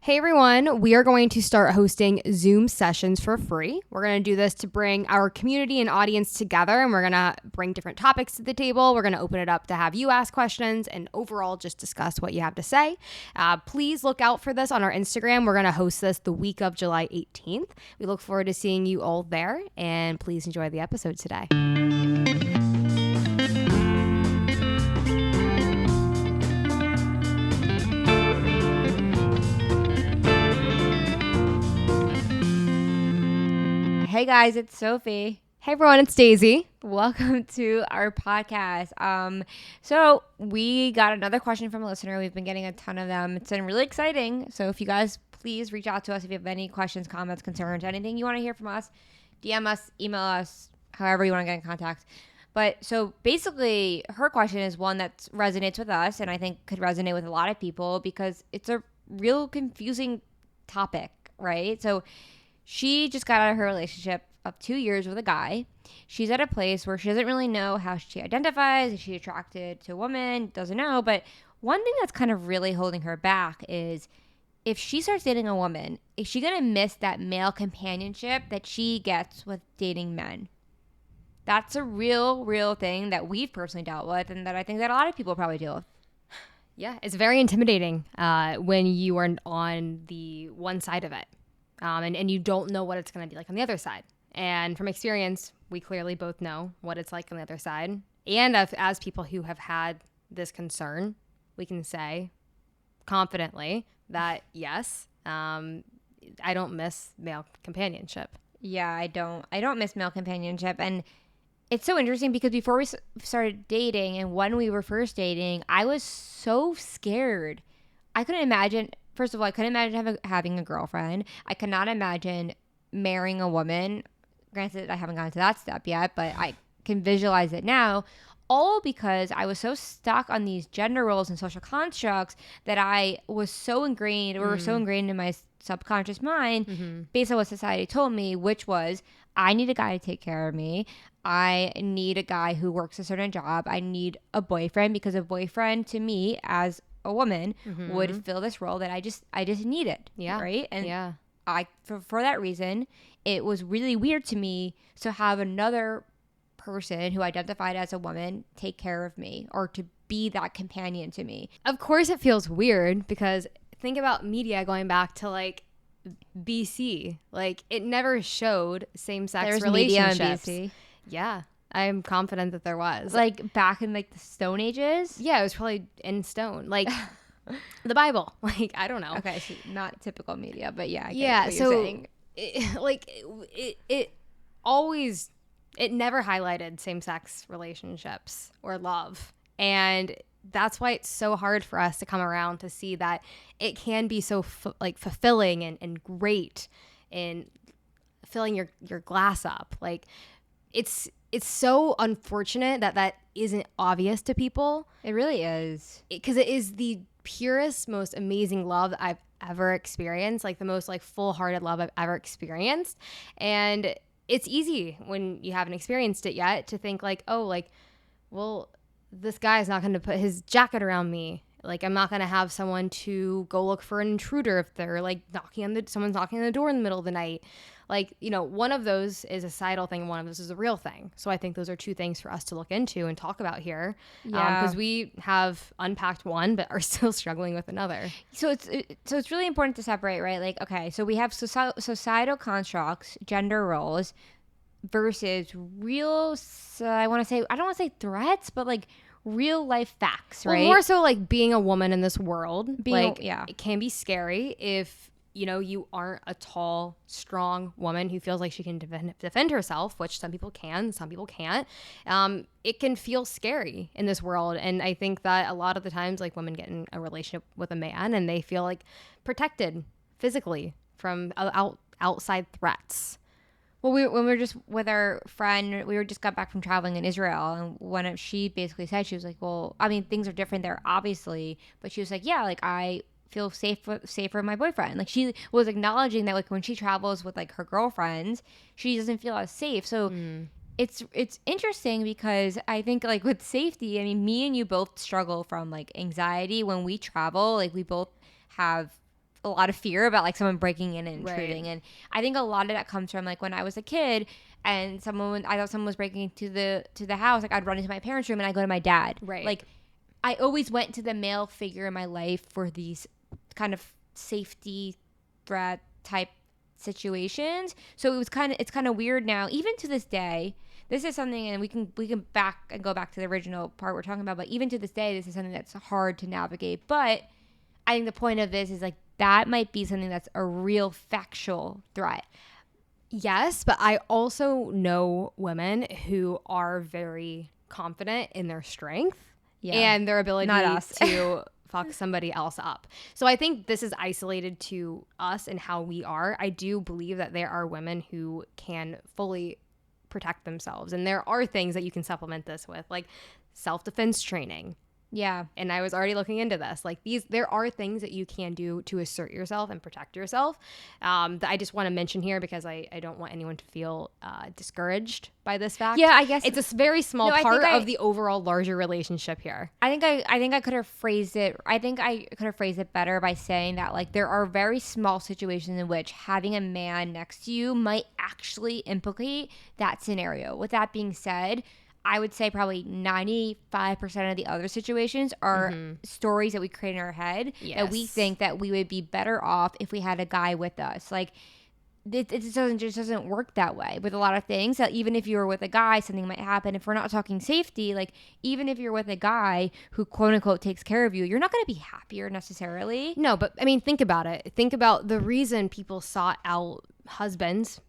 Hey everyone, we are going to start hosting Zoom sessions for free. We're going to do this to bring our community and audience together, and we're going to bring different topics to the table. We're going to open it up to have you ask questions and overall just discuss what you have to say. Please look out for this on our Instagram. We're going to host this the week of July 18th. We look forward to seeing you all there, and please enjoy the episode today. Hey guys, it's Sophie. Hey everyone, it's Daisy. Welcome to our podcast. So we got another question from a listener. We've been getting a ton of them. It's been really exciting. So if you guys please reach out to us if you have any questions, comments, concerns, anything you want to hear from us, DM us, email us, however you want to get in contact. But so basically her question is one that resonates with us and I think could resonate with a lot of people because it's a real confusing topic, right? So she just got out of her relationship of 2 years with a guy. She's at a place where she doesn't really know how she identifies. Is she attracted to a woman? Doesn't know. But one thing that's kind of really holding her back is if she starts dating a woman, is she going to miss that male companionship that she gets with dating men? That's a real thing that we've personally dealt with and that I think that a lot of people probably deal with. Yeah, it's very intimidating when you are on the one side of it. And you don't know what it's going to be like on the other side. And from experience, we clearly both know what it's like on the other side. And as people who have had this concern, we can say confidently that, yes, I don't miss male companionship. Yeah, I don't miss male companionship. And it's so interesting because before we started dating and when we were first dating, I was so scared. I couldn't imagine... First of all, I couldn't imagine having a girlfriend. I could not imagine marrying a woman. Granted, I haven't gotten to that step yet, but I can visualize it now. All because I was so stuck on these gender roles and social constructs that I was so ingrained or were so ingrained in my subconscious mind based on what society told me, which was I need a guy to take care of me. I need a guy who works a certain job. I need a boyfriend because a boyfriend to me as a woman would fill this role that I just needed. Yeah. Right. And yeah. For that reason, it was really weird to me to have another person who identified as a woman take care of me or to be that companion to me. Of course it feels weird because think about media going back to like BC. Like it never showed same-sex relationships. Media in BC. Yeah. I'm confident that there was. Like back in like the Stone Ages? Yeah, it was probably in stone. Like the Bible. Like, I don't know. Okay, so not typical media, but yeah. I get what you're saying. It never highlighted same-sex relationships or love. And that's why it's so hard for us to come around to see that it can be so fulfilling and great in filling your glass up. Like it's so unfortunate that isn't obvious to people. It really is. Because it is the purest, most amazing love that I've ever experienced, like the most like full-hearted love I've ever experienced. And it's easy when you haven't experienced it yet to think like, oh, like, well, this guy is not going to put his jacket around me. Like, I'm not going to have someone to go look for an intruder if they're like someone's knocking on the door in the middle of the night. Like, you know, one of those is a societal thing and one of those is a real thing. So I think those are two things for us to look into and talk about here. Yeah. Because we have unpacked one but are still struggling with another. So it's really important to separate, right? Like, okay, so we have societal constructs, gender roles versus real, I don't want to say threats, but like real life facts, right? Well, more so like being a woman in this world. Yeah. It can be scary if you know, you aren't a tall, strong woman who feels like she can defend herself, which some people can, some people can't. It can feel scary in this world. And I think that a lot of the times, like, women get in a relationship with a man and they feel like protected physically from outside threats. Well, when we were just with our friend, we just got back from traveling in Israel, and when she basically said, she was like, well, I mean, things are different there, obviously, but she was like, yeah, like, I feel safer with my boyfriend. Like, she was acknowledging that, like, when she travels with like her girlfriends, she doesn't feel as safe. So it's interesting because I think, like, with safety, I mean, me and you both struggle from like anxiety when we travel. Like, we both have a lot of fear about like someone breaking in and intruding. Right. And I think a lot of that comes from like when I was a kid and I thought someone was breaking into the house, like I'd run into my parents' room and I'd go to my dad. Right. Like I always went to the male figure in my life for these kind of safety threat type situations. So it's kind of weird now, even to this day. This is something, and we can go back to the original part we're talking about, but even to this day, this is something that's hard to navigate. But I think the point of this is like that might be something that's a real factual threat. Yes, but I also know women who are very confident in their strength and their ability Not us. to fuck somebody else up. So I think this is isolated to us and how we are. I do believe that there are women who can fully protect themselves. And there are things that you can supplement this with, like self-defense training. Yeah. And I was already looking into this. Like there are things that you can do to assert yourself and protect yourself that I just want to mention here because I don't want anyone to feel discouraged by this fact. Yeah, I guess it's a very small part of the overall larger relationship here. I think I could have phrased it. I think I could have phrased it better by saying that like there are very small situations in which having a man next to you might actually implicate that scenario. With that being said, I would say probably 95% of the other situations are stories that we create in our head that we think that we would be better off if we had a guy with us. Like it just doesn't work that way with a lot of things. That even if you were with a guy, something might happen. If we're not talking safety, like even if you're with a guy who quote unquote takes care of you, you're not going to be happier necessarily. No, but I mean, think about it. Think about the reason people sought out husbands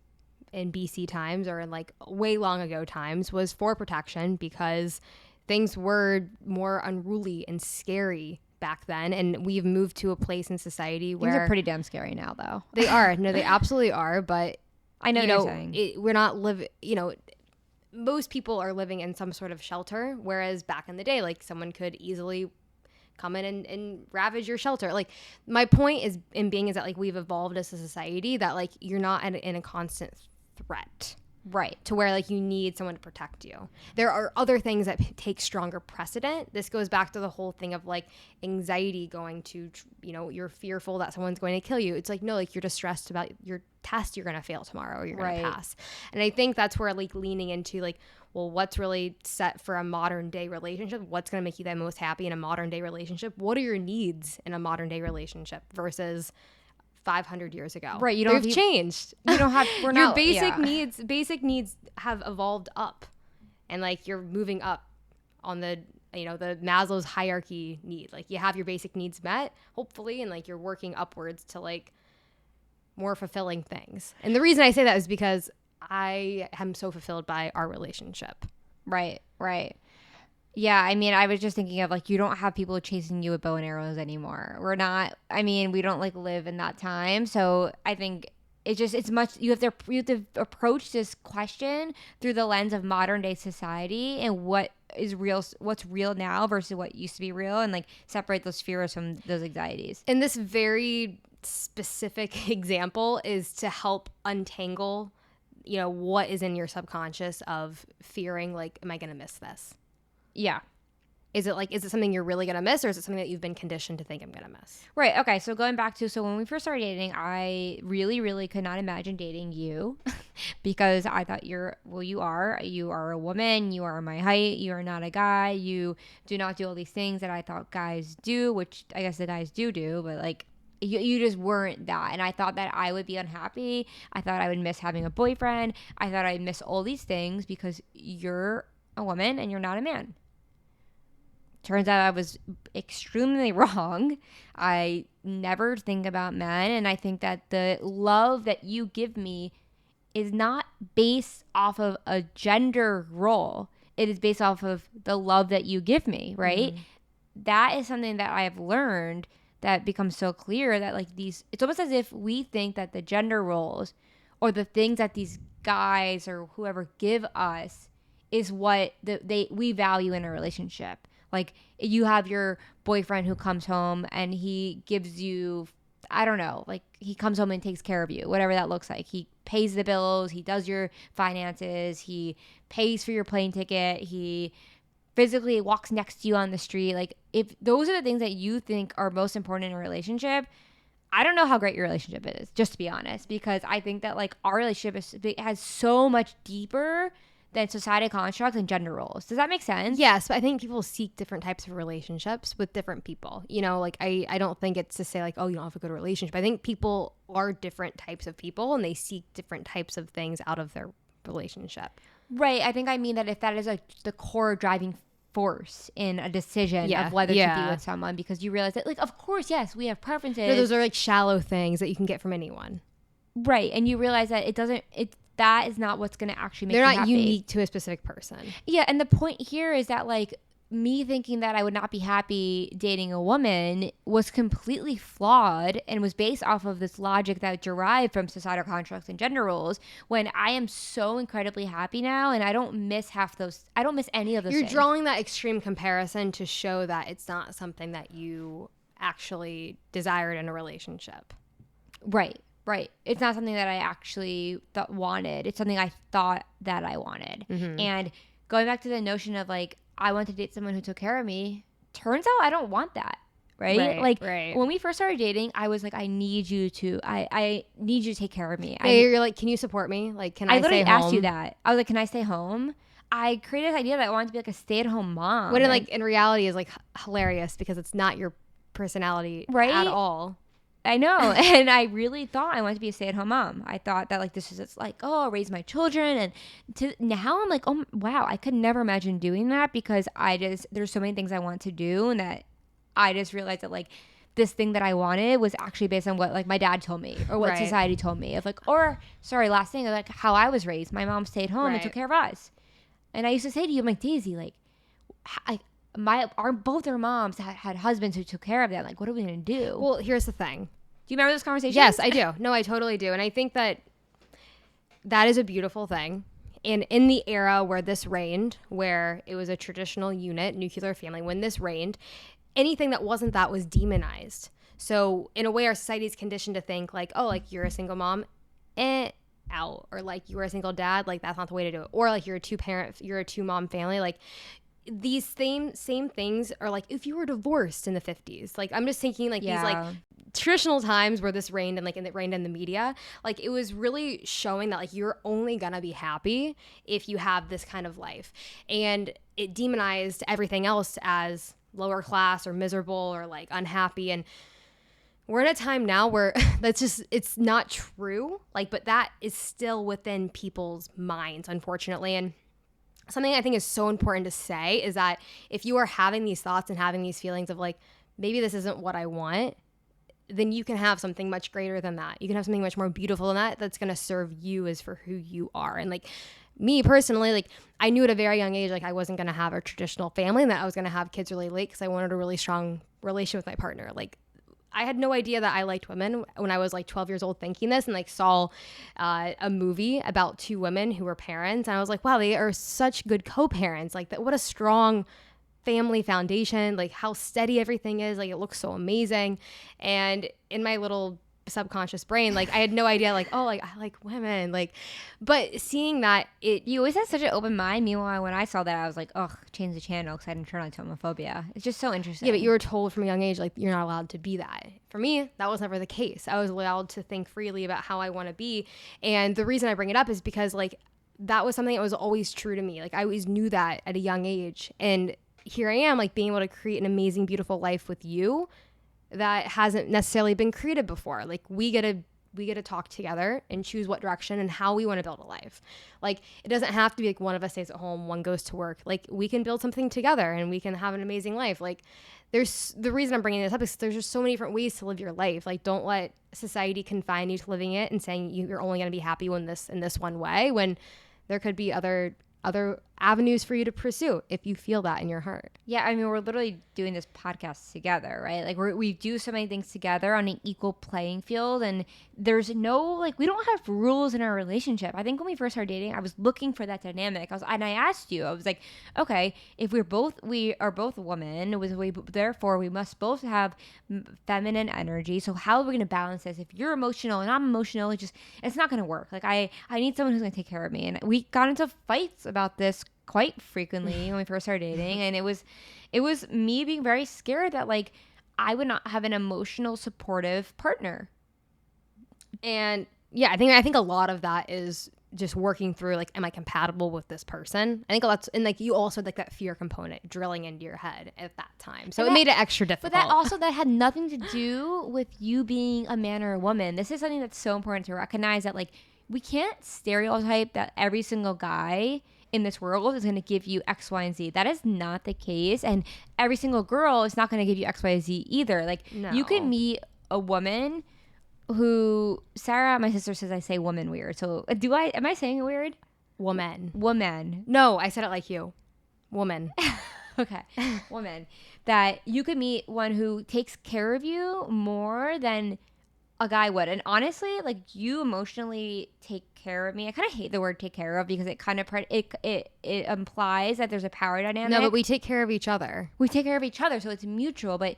in BC times or in like way long ago times was for protection because things were more unruly and scary back then. And we've moved to a place in society where things are pretty damn scary now though. They are. No, they absolutely are. But I know what you're saying. We're not living, most people are living in some sort of shelter. Whereas back in the day, like someone could easily come in and ravage your shelter. Like my point is that like we've evolved as a society that like you're not in a constant threat, right, to where like you need someone to protect you. There are other things that take stronger precedent. This goes back to the whole thing of like anxiety going to, you're fearful that someone's going to kill you. It's like, no, like you're distressed about your test you're going to fail tomorrow or you're going to pass. And I think that's where like leaning into like, well, what's really set for a modern day relationship? What's going to make you the most happy in a modern day relationship? What are your needs in a modern day relationship versus 500 years ago? Right. They've changed. You don't have, your basic needs have evolved up and like you're moving up on the Maslow's hierarchy need. Like you have your basic needs met, hopefully, and like you're working upwards to like more fulfilling things. And the reason I say that is because I am so fulfilled by our relationship. Right. Yeah, I mean, I was just thinking of like you don't have people chasing you with bow and arrows anymore. We don't like live in that time. So I think it's much, you have to approach this question through the lens of modern day society and what's real now versus what used to be real, and like separate those fears from those anxieties. And this very specific example is to help untangle, what is in your subconscious of fearing like, am I going to miss this? Yeah. Is it something you're really going to miss, or is it something that you've been conditioned to think I'm going to miss? Right. Okay. So going back to, when we first started dating, I really, really could not imagine dating you because I thought you are a woman. You are my height. You are not a guy. You do not do all these things that I thought guys do, which I guess the guys do, but like you just weren't that. And I thought that I would be unhappy. I thought I would miss having a boyfriend. I thought I'd miss all these things because you're a woman and you're not a man. Turns out I was extremely wrong. I never think about men, and I think that the love that you give me is not based off of a gender role. It is based off of the love that you give me, right? Mm-hmm. That is something that I have learned that becomes so clear that like it's almost as if we think that the gender roles or the things that these guys or whoever give us is what we value in a relationship. Like you have your boyfriend who comes home and he gives you, I don't know, like he comes home and takes care of you, whatever that looks like. He pays the bills, he does your finances, he pays for your plane ticket, he physically walks next to you on the street. Like if those are the things that you think are most important in a relationship, I don't know how great your relationship is, just to be honest, because I think that like our relationship has so much deeper than society constructs and gender roles. Does that make sense? Yes, but I think people seek different types of relationships with different people. You know, like I don't think it's to say like, oh, you don't have a good relationship. I think people are different types of people and they seek different types of things out of their relationship. Right. I think I mean that if that is like the core driving force in a decision of whether to be with someone, because you realize that like, of course, yes, we have preferences. No, those are like shallow things that you can get from anyone. Right. And you realize that that is not what's going to actually make They're you not happy. unique to a specific person. Yeah. And the point here is that like me thinking that I would not be happy dating a woman was completely flawed and was based off of this logic that derived from societal constructs and gender roles, when I am so incredibly happy now and I don't miss any of those You're things. drawing that extreme comparison to show that it's not something that you actually desired in a relationship. Right. Right. It's not something that I actually wanted. It's something I thought that I wanted. Mm-hmm. And going back to the notion of like, I want to date someone who took care of me. Turns out I don't want that. Right. When we first started dating, I was like, I need you to take care of me. You're like, can you support me? Like, can I stay home? I literally asked you that. I was like, can I stay home? I created this idea that I wanted to be like a stay-at-home mom. What in reality is like hilarious because it's not your personality at all. I know. And I really thought I wanted to be a stay-at-home mom. I thought that like this is just like, oh, I'll raise my children. And now I'm like, oh, wow, I could never imagine doing that because there's so many things I want to do, and that I just realized that like this thing that I wanted was actually based on what like my dad told me or what society told me of like, last thing, like how I was raised. My mom stayed home and took care of us. And I used to say to you, I'm like, Daisy, like both our moms had husbands who took care of them. Like, what are we going to do? Well, here's the thing. Do you remember this conversation? Yes, I do. No, I totally do. And I think that is a beautiful thing. And in the era where this reigned, where it was a traditional unit, nuclear family, when this reigned, anything that wasn't that was demonized. So in a way, our society is conditioned to think like, oh, like you're a single mom, out. Or like you were a single dad, like that's not the way to do it. Or like you're a two-mom family, like these same things are like if you were divorced in the 50s. Like I'm just thinking like these like traditional times where this reigned and like it reigned in the media, like it was really showing that like you're only gonna be happy if you have this kind of life, and it demonized everything else as lower class or miserable or like unhappy. And we're in a time now where it's not true, like, but that is still within people's minds, unfortunately. And something I think is so important to say is that if you are having these thoughts and having these feelings of like, maybe this isn't what I want, then you can have something much greater than that. You can have something much more beautiful than that that's going to serve you as for who you are. And like me personally, like I knew at a very young age, like I wasn't going to have a traditional family and that I was going to have kids really late because I wanted a really strong relation with my partner. Like I had no idea that I liked women when I was like 12 years old thinking this, and like saw a movie about two women who were parents. And I was like, wow, they are such good co-parents. Like what a strong family foundation, like how steady everything is. Like it looks so amazing. And in my little subconscious brain, like I had no idea, like, oh, like I like women, like, but seeing that you always had such an open mind. Meanwhile, when I saw that, I was like, oh, change the channel because I didn't turn on to homophobia. It's just so interesting. Yeah, but you were told from a young age, like, you're not allowed to be that. For me, that was never the case. I was allowed to think freely about how I want to be. And the reason I bring it up is because like that was something that was always true to me. Like I always knew that at a young age. And here I am, like being able to create an amazing, beautiful life with you that hasn't necessarily been created before. Like we get to talk together and choose what direction and how we want to build a life. Like it doesn't have to be like one of us stays at home, one goes to work. Like we can build something together and we can have an amazing life. Like the reason I'm bringing this up is there's just so many different ways to live your life. Like don't let society confine you to living it and saying you're only going to be happy in this one way, when there could be other avenues for you to pursue if you feel that in your heart. Yeah, I mean, we're literally doing this podcast together, right? Like we do so many things together on an equal playing field, and there's no, like, we don't have rules in our relationship. I think when we first started dating, I was looking for that dynamic. And I asked you, I was like, okay, if we are both women, therefore we must both have feminine energy. So how are we going to balance this? If you're emotional and I'm emotional, it's not going to work. Like I need someone who's going to take care of me. And we got into fights about this quite frequently when we first started dating, and it was me being very scared that like I would not have an emotional supportive partner. And yeah, I think a lot of that is just working through like, am I compatible with this person? I think that's, and like you also had like that fear component drilling into your head at that time, so it made it extra difficult. But that had nothing to do with you being a man or a woman. This is something that's so important to recognize, that like we can't stereotype that every single guy in this world is going to give you X, Y, and Z. That is not the case, and every single girl is not going to give you X, Y, Z either. Like you can meet a woman who, Sarah, my sister, says I say woman weird. So am I saying it weird? Woman. No, I said it like you. Woman. Okay. Woman. That you could meet one who takes care of you more than a guy would. And honestly, like you emotionally take care of me. I kind of hate the word take care of, because it kind of, it implies that there's a power dynamic. No, but we take care of each other. We take care of each other. So it's mutual, but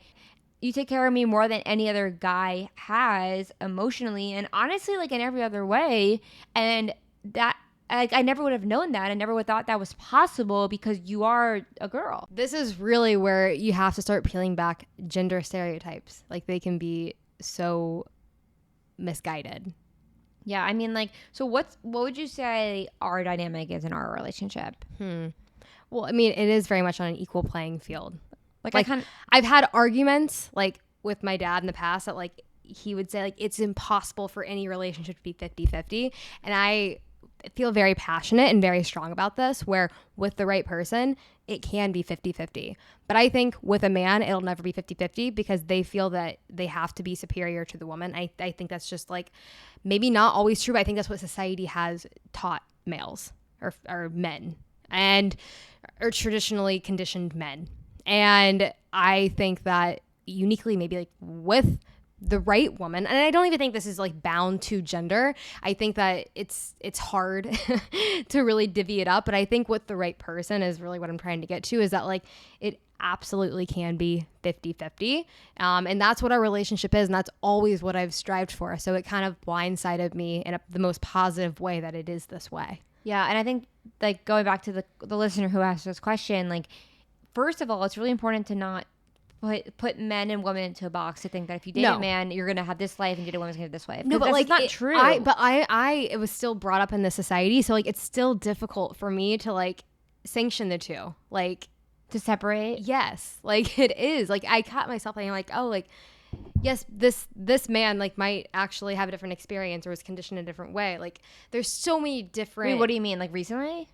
you take care of me more than any other guy has emotionally and honestly, like in every other way. And that, like, I never would have known that. I never would have thought that was possible because you are a girl. This is really where you have to start peeling back gender stereotypes. Like they can be so misguided. Yeah. I mean, like, so what would you say our dynamic is in our relationship? Well, I mean, it is very much on an equal playing field. Like I've had arguments like with my dad in the past that like he would say like it's impossible for any relationship to be 50-50, and I feel very passionate and very strong about this, where with the right person it can be 50-50, but I think with a man it'll never be 50-50 because they feel that they have to be superior to the woman. I think that's just like maybe not always true, but I think that's what society has taught males or men or traditionally conditioned men. And I think that uniquely maybe like with the right woman, and I don't even think this is like bound to gender. I think that it's hard to really divvy it up, but I think with the right person is really what I'm trying to get to, is that like it absolutely can be 50-50. And that's what our relationship is, and that's always what I've strived for. So it kind of blindsided me in the most positive way that it is this way. Yeah, and I think like going back to the listener who asked this question, like, first of all, it's really important to not put men and women into a box, to think that if you date a man, you're going to have this life and date a woman's going to have this life. No, but that's not true. It was still brought up in the society. So like, it's still difficult for me to like sanction the two, like to separate. Yes. Like it is like, I caught myself thinking like, oh, like, yes, this man like might actually have a different experience or was conditioned in a different way. Like there's so many different. Wait, what do you mean? Like recently?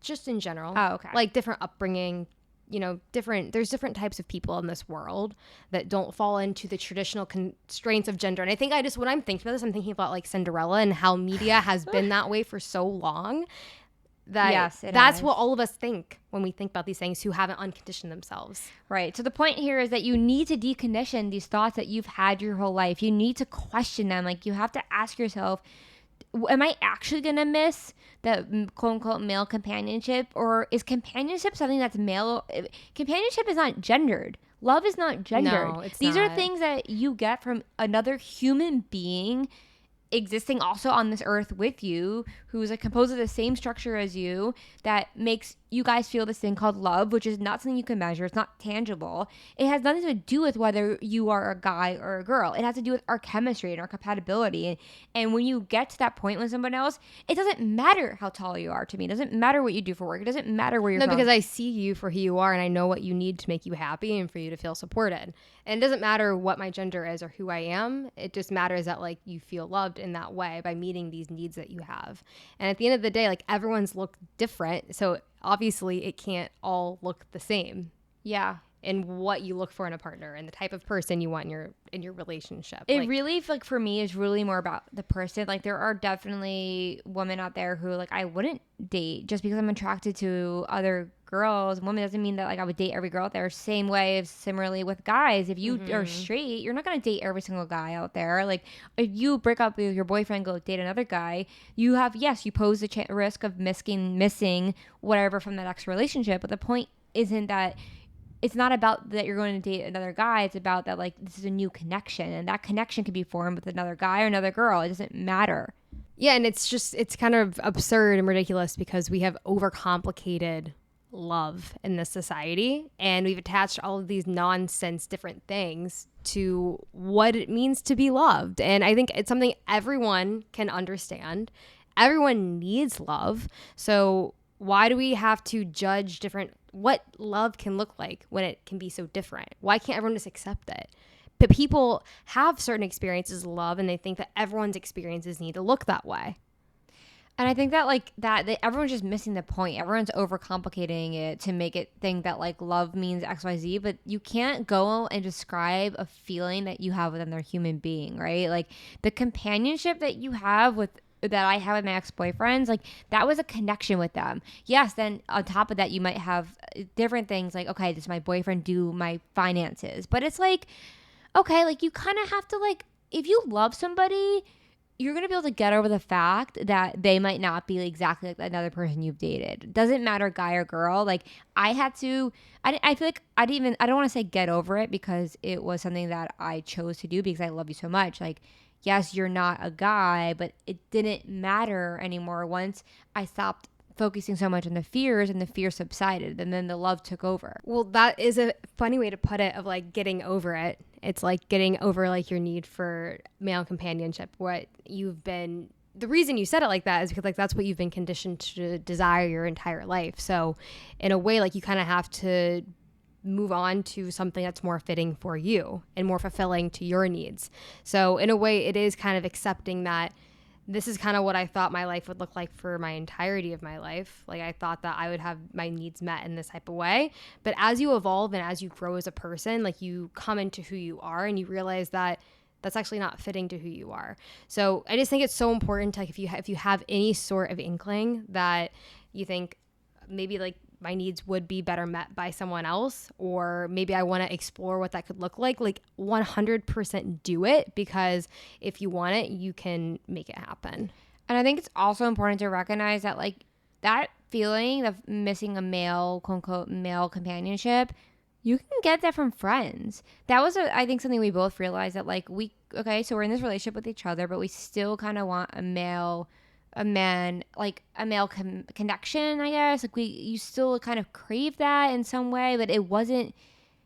Just in general. Oh, okay. Like different upbringing, you know, there's different types of people in this world that don't fall into the traditional constraints of gender. And I think when I'm thinking about this, I'm thinking about like Cinderella and how media has been that way for so long that that's what all of us think when we think about these things, who haven't unconditioned themselves. Right. So the point here is that you need to decondition these thoughts that you've had your whole life. You need to question them. Like you have to ask yourself, am I actually going to miss the quote unquote male companionship? Or is companionship something that's male? Companionship is not gendered. Love is not gendered. No, it's These not. are things that you get from another human being existing also on this earth with you, who's like composed of the same structure as you, that makes you guys feel this thing called love, which is not something you can measure. It's not tangible. It has nothing to do with whether you are a guy or a girl. It has to do with our chemistry and our compatibility. And when you get to that point with someone else, it doesn't matter how tall you are to me. It doesn't matter what you do for work. It doesn't matter where you're from. No, because I see you for who you are, and I know what you need to make you happy and for you to feel supported. And it doesn't matter what my gender is or who I am. It just matters that like you feel loved in that way by meeting these needs that you have. And at the end of the day, like everyone's look different. So obviously it can't all look the same. Yeah. In what you look for in a partner and the type of person you want in your relationship. It really, like for me, is really more about the person. Like there are definitely women out there who like I wouldn't date just because I'm attracted to other girls. Women doesn't mean that like I would date every girl out there. Same way as similarly with guys. If you are straight, you're not going to date every single guy out there. Like if you break up with your boyfriend, go date another guy, you have, yes, you pose the risk of missing whatever from that next relationship. But the point isn't that. It's not about that you're going to date another guy. It's about that like this is a new connection, and that connection can be formed with another guy or another girl. It doesn't matter. Yeah, and it's kind of absurd and ridiculous because we have overcomplicated love in this society, and we've attached all of these nonsense different things to what it means to be loved. And I think it's something everyone can understand. Everyone needs love. So why do we have to judge different what love can look like when it can be so different? Why can't everyone just accept it? But people have certain experiences of love, and they think that everyone's experiences need to look that way. And I think that everyone's just missing the point. Everyone's overcomplicating it to make it think that like love means XYZ, but you can't go and describe a feeling that you have with another human being, right? Like the companionship that you have that I have with my ex-boyfriends, like that was a connection with them. Yes, then on top of that, you might have different things like, okay, does my boyfriend do my finances? But it's like, okay, like you kind of have to like, if you love somebody, you're going to be able to get over the fact that they might not be exactly like another person you've dated. Doesn't matter guy or girl. Like I feel like I don't want to say get over it because it was something that I chose to do because I love you so much. Like, yes, you're not a guy, but it didn't matter anymore once I stopped focusing so much on the fears and the fear subsided and then the love took over. Well, that is a funny way to put it of like getting over it. It's like getting over like your need for male companionship. The reason you said it like that is because like that's what you've been conditioned to desire your entire life. So in a way, like you kind of have to move on to something that's more fitting for you and more fulfilling to your needs. So in a way, it is kind of accepting that this is kind of what I thought my life would look like for my entirety of my life. Like I thought that I would have my needs met in this type of way. But as you evolve and as you grow as a person, like you come into who you are and you realize that that's actually not fitting to who you are. So I just think it's so important to, like, if you have any sort of inkling that you think maybe like my needs would be better met by someone else, or maybe I want to explore what that could look like 100% do it, because if you want it, you can make it happen. And I think it's also important to recognize that like that feeling of missing a male, quote unquote, male companionship, you can get that from friends. That was, I think, something we both realized that like so we're in this relationship with each other, but we still kind of want a male connection, I guess. Like you still kind of crave that in some way, but it wasn't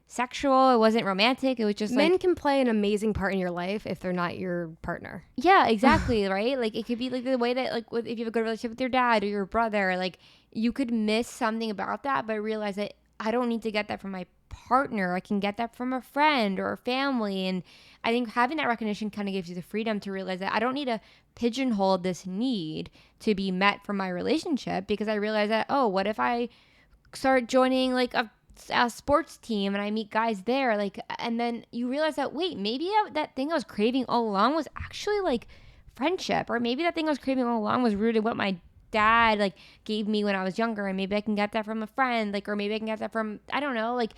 sexual, it wasn't romantic, it was just men can play an amazing part in your life if they're not your partner. Yeah, exactly. Right? Like it could be like the way that like if you have a good relationship with your dad or your brother, like you could miss something about that, but realize that I don't need to get that from my partner. I can get that from a friend or a family. And I think having that recognition kind of gives you the freedom to realize that I don't need to pigeonhole this need to be met from my relationship, because I realize that, oh, what if I start joining like a sports team and I meet guys there, like, and then you realize that, wait, maybe that thing I was craving all along was actually like friendship, or maybe that thing I was craving all along was rooted in what my dad like gave me when I was younger, and maybe I can get that from a friend, like, or maybe I can get that from, I don't know. Like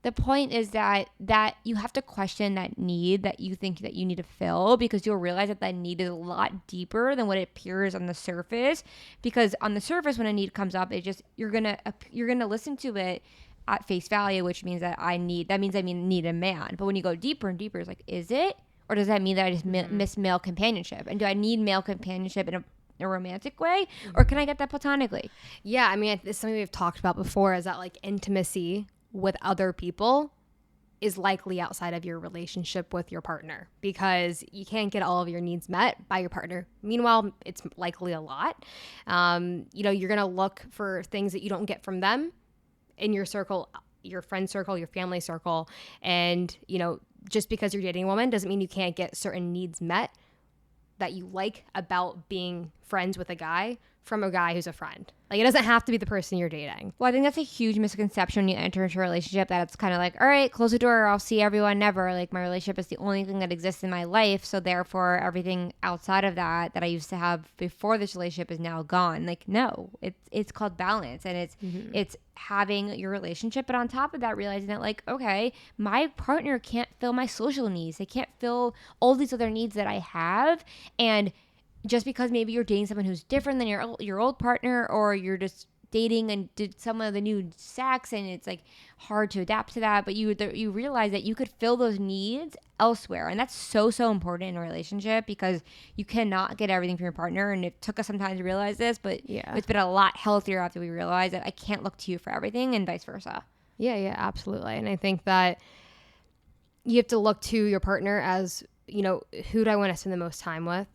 the point is that you have to question that need that you think that you need to fill, because you'll realize that need is a lot deeper than what it appears on the surface. Because on the surface, when a need comes up, it just you're gonna listen to it at face value, which means that I need a man. But when you go deeper and deeper, it's like, is it, or does that mean that I just miss male companionship? And do I need male companionship in a romantic way, or can I get that platonically? Yeah, I mean, it's something we've talked about before, is that like intimacy with other people is likely outside of your relationship with your partner, because you can't get all of your needs met by your partner. Meanwhile, it's likely a lot. You're going to look for things that you don't get from them in your circle, your friend circle, your family circle. And, just because you're dating a woman doesn't mean you can't get certain needs met that you like about being friends with a guy from a guy who's a friend. Like, it doesn't have to be the person you're dating. Well, I think that's a huge misconception when you enter into a relationship, that it's kind of like, all right, close the door, I'll see everyone never. Like, my relationship is the only thing that exists in my life, so therefore everything outside of that I used to have before this relationship is now gone. Like, no, it's called balance, and it's having your relationship, but on top of that, realizing that, like, okay, my partner can't fill my social needs. They can't fill all these other needs that I have. And just because maybe you're dating someone who's different than your old partner, or you're just dating and did some of the new sex, and it's like hard to adapt to that, but you realize that you could fill those needs elsewhere, and that's so important in a relationship, because you cannot get everything from your partner. And it took us some time to realize this, but it's been a lot healthier after we realized that I can't look to you for everything, and vice versa. Yeah, absolutely. And I think that you have to look to your partner as, you know, who do I want to spend the most time with?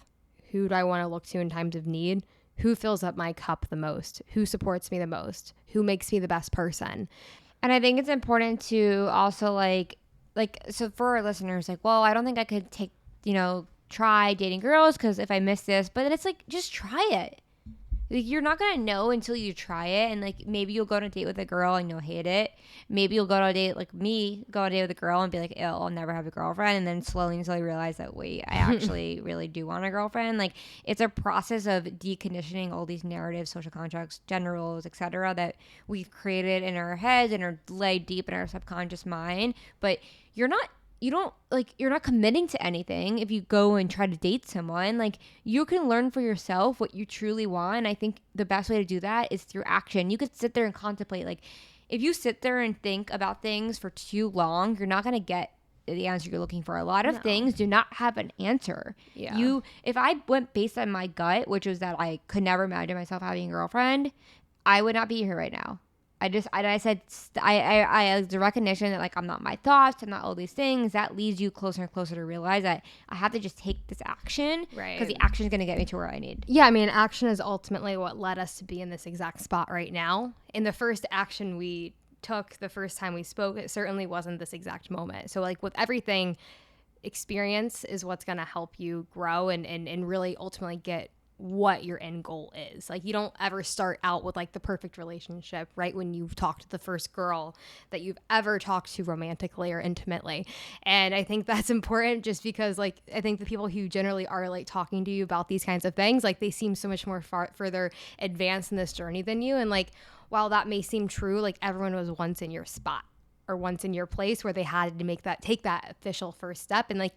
Who do I want to look to in times of need? Who fills up my cup the most? Who supports me the most? Who makes me the best person? And I think it's important to also like, so for our listeners, like, well, I don't think I could try dating girls because if I miss this, but then it's like, just try it. Like, you're not going to know until you try it. And like, maybe you'll go on a date with a girl and you'll hate it. Maybe you'll go on a date, like me, go on a date with a girl and be like, ew, I'll never have a girlfriend. And then slowly until you realize that, wait, I actually really do want a girlfriend. Like, it's a process of deconditioning all these narratives, social contracts, gender roles, etc., that we've created in our heads and are laid deep in our subconscious mind. But you're not committing to anything if you go and try to date someone. Like, you can learn for yourself what you truly want. And I think the best way to do that is through action. You could sit there and contemplate. Like, if you sit there and think about things for too long, you're not going to get the answer you're looking for. A lot of things do not have an answer. Yeah. If I went based on my gut, which was that I could never imagine myself having a girlfriend, I would not be here right now. I said, the recognition that, like, I'm not my thoughts, I'm not all these things, that leads you closer and closer to realize that I have to just take this action, right? Because the action is going to get me to where I need. Yeah, I mean, action is ultimately what led us to be in this exact spot right now. In the first action we took the first time we spoke, it certainly wasn't this exact moment. So, like, with everything, experience is what's going to help you grow and really ultimately get what your end goal is. Like, you don't ever start out with like the perfect relationship right when you've talked to the first girl that you've ever talked to romantically or intimately. And I think that's important, just because, like, I think the people who generally are like talking to you about these kinds of things, like, they seem so much more further advanced in this journey than you. And like, while that may seem true, like, everyone was once in your spot or once in your place where they had to take that official first step. And like,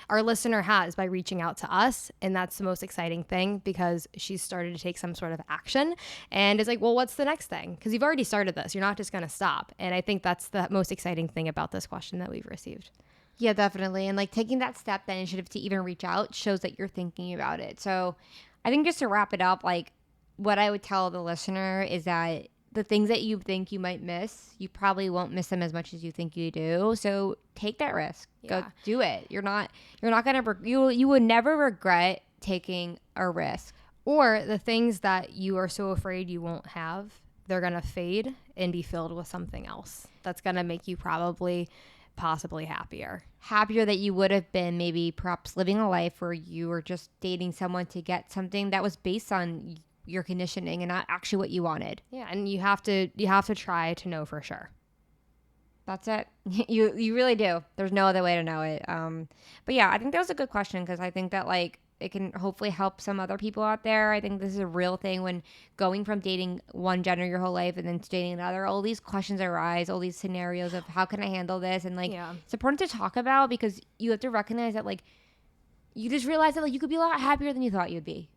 our listener has, by reaching out to us. And that's the most exciting thing, because she's started to take some sort of action and is like, well, what's the next thing? Because you've already started this. You're not just going to stop. And I think that's the most exciting thing about this question that we've received. Yeah, definitely. And like, taking that step, that initiative to even reach out, shows that you're thinking about it. So I think, just to wrap it up, like, what I would tell the listener is that the things that you think you might miss, you probably won't miss them as much as you think you do. So take that risk. Yeah. Go do it. You're not gonna you would never regret taking a risk. Or the things that you are so afraid you won't have, they're gonna fade and be filled with something else that's gonna make you possibly happier that you would have been, maybe perhaps living a life where you were just dating someone to get something that was based on your conditioning and not actually what you wanted. Yeah, and you have to try to know for sure. That's it. You really do. There's no other way to know it. But yeah, I think that was a good question, because I think that, like, it can hopefully help some other people out there. I think this is a real thing when going from dating one gender your whole life and then dating another. All these questions arise, all these scenarios of how can I handle this, and like, it's important to talk about, because you have to recognize that, like, you just realize that, like, you could be a lot happier than you thought you'd be.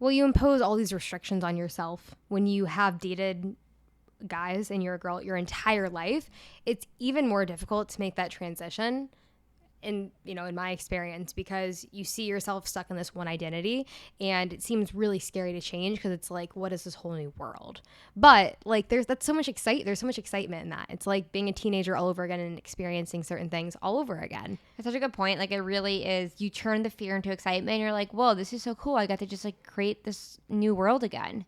Well, you impose all these restrictions on yourself when you have dated guys and you're a girl your entire life. It's even more difficult to make that transition, in my experience, because you see yourself stuck in this one identity, and it seems really scary to change, because it's like, what is this whole new world? But like, there's so much excitement in that. It's like being a teenager all over again and experiencing certain things all over again. That's such a good point. Like, it really is. You turn the fear into excitement, and you're like, whoa, this is so cool. I got to just like create this new world again.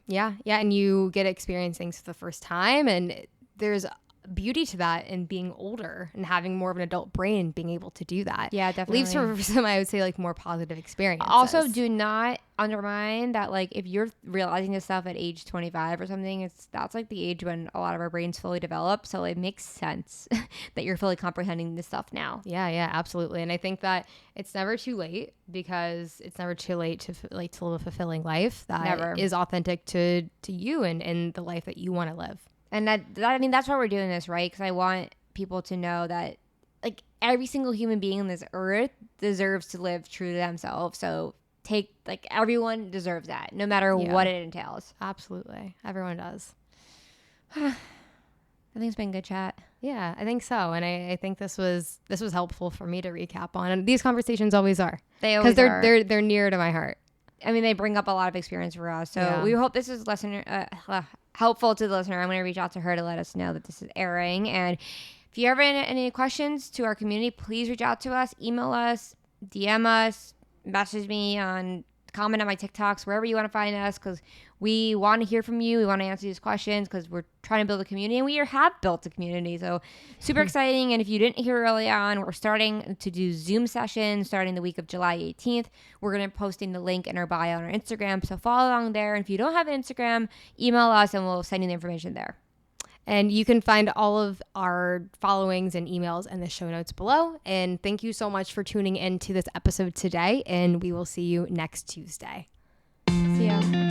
Yeah, and you get to experience things for the first time, and there's beauty to that, and being older and having more of an adult brain, being able to do that. Yeah, definitely. Leaves for some, I would say, like, more positive experiences. Also, do not undermine that, like, if you're realizing this stuff at age 25 or something, that's like the age when a lot of our brains fully develop. So it makes sense that you're fully comprehending this stuff now. Yeah, absolutely. And I think that it's never too late, because it's never too late to live a fulfilling life that is authentic to you and the life that you want to live. And that's why we're doing this, right? Because I want people to know that, like, every single human being on this earth deserves to live true to themselves. So take, like, everyone deserves that, no matter what it entails. Absolutely. Everyone does. I think it's been a good chat. Yeah, I think so. And I think this was helpful for me to recap on. And these conversations always are. They always are. Because they're near to my heart. I mean, they bring up a lot of experience for us. So we hope this is helpful to the listener. I'm going to reach out to her to let us know that this is airing. And if you ever have any questions to our community, please reach out to us, email us, DM us, message me comment on my TikToks, wherever you want to find us, because we want to hear from you. We want to answer these questions because we're trying to build a community, and we have built a community. So super exciting. And if you didn't hear early on, we're starting to do Zoom sessions starting the week of July 18th. We're going to be posting the link in our bio on our Instagram. So follow along there. And if you don't have an Instagram, email us and we'll send you the information there. And you can find all of our followings and emails in the show notes below. And thank you so much for tuning in to this episode today. And we will see you next Tuesday. See ya.